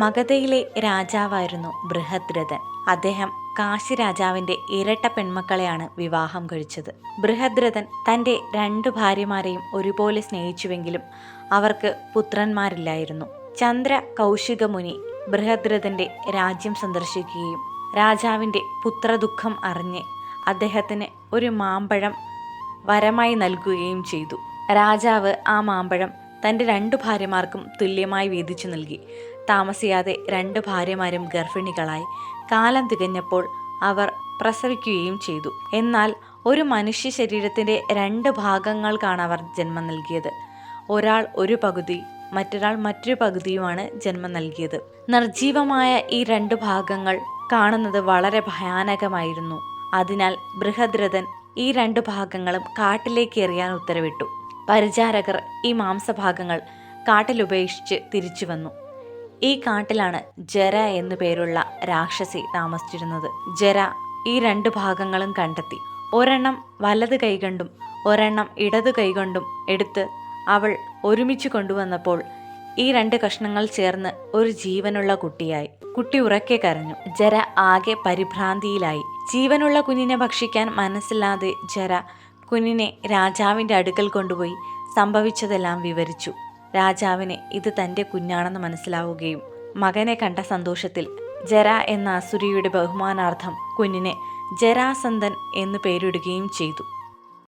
മഗധയിലെ രാജാവായിരുന്നു ബൃഹദ്രഥൻ. അദ്ദേഹം കാശി രാജാവിന്റെ ഇരട്ട പെൺമക്കളെയാണ് വിവാഹം കഴിച്ചത്. ബൃഹദ്രഥൻ തന്റെ 2 ഭാര്യമാരെയും ഒരുപോലെ സ്നേഹിച്ചുവെങ്കിലും അവർക്ക് പുത്രന്മാരില്ലായിരുന്നു. ചന്ദ്ര കൗശിക മുനി ബൃഹദ്രഥന്റെ രാജ്യം സന്ദർശിക്കുകയും രാജാവിന്റെ പുത്രദുഃഖം അറിഞ്ഞ് അദ്ദേഹത്തിന് ഒരു മാമ്പഴം വരമായി നൽകുകയും ചെയ്തു. രാജാവ് ആ മാമ്പഴം തൻ്റെ 2 ഭാര്യമാർക്കും തുല്യമായി വീതിച്ചു നൽകി. താമസിയാതെ 2 ഭാര്യമാരും ഗർഭിണികളായി. കാലം തികഞ്ഞപ്പോൾ അവർ പ്രസവിക്കുകയും ചെയ്തു. എന്നാൽ ഒരു മനുഷ്യ ശരീരത്തിൻ്റെ 2 ഭാഗങ്ങൾക്കാണ് അവർ ജന്മം നൽകിയത്. ഒരാൾ ഒരു പകുതി, മറ്റൊരാൾ മറ്റൊരു പകുതിയുമാണ് ജന്മം നൽകിയത്. നിർജീവമായ ഈ 2 ഭാഗങ്ങൾ കാണുന്നത് വളരെ ഭയാനകമായിരുന്നു. അതിനാൽ ബൃഹദ്രഥൻ ഈ 2 ഭാഗങ്ങളും കാട്ടിലേക്ക് എറിയാൻ ഉത്തരവിട്ടു. പരിചാരകർ ഈ മാംസഭാഗങ്ങൾ കാട്ടിലുപേക്ഷിച്ച് തിരിച്ചു വന്നു. ഈ കാട്ടിലാണ് ജര എന്നു പേരുള്ള രാക്ഷസി താമസിച്ചിരുന്നത്. ജര ഈ 2 ഭാഗങ്ങളും കണ്ടെത്തി. ഒരെണ്ണം വലത് കൈകൊണ്ടും ഒരെണ്ണം ഇടതു കൈകൊണ്ടും എടുത്ത് അവൾ ഒരുമിച്ച് കൊണ്ടുവന്നപ്പോൾ ഈ 2 കഷ്ണങ്ങൾ ചേർന്ന് ഒരു ജീവനുള്ള കുട്ടിയായി. കുട്ടി ഉറക്കെ കരഞ്ഞു. ജര ആകെ പരിഭ്രാന്തിയിലായി. ജീവനുള്ള കുഞ്ഞിനെ ഭക്ഷിക്കാൻ മനസ്സില്ലാതെ ജര കുഞ്ഞിനെ രാജാവിൻ്റെ അടുക്കൽ കൊണ്ടുപോയി സംഭവിച്ചതെല്ലാം വിവരിച്ചു. രാജാവിന് ഇത് തൻ്റെ കുഞ്ഞാണെന്ന് മനസ്സിലാവുകയും മകനെ കണ്ട സന്തോഷത്തിൽ ജര എന്ന അസുരിയുടെ ബഹുമാനാർത്ഥം കുഞ്ഞിനെ ജരാസന്ധൻ എന്നു പേരിടുകയും ചെയ്തു.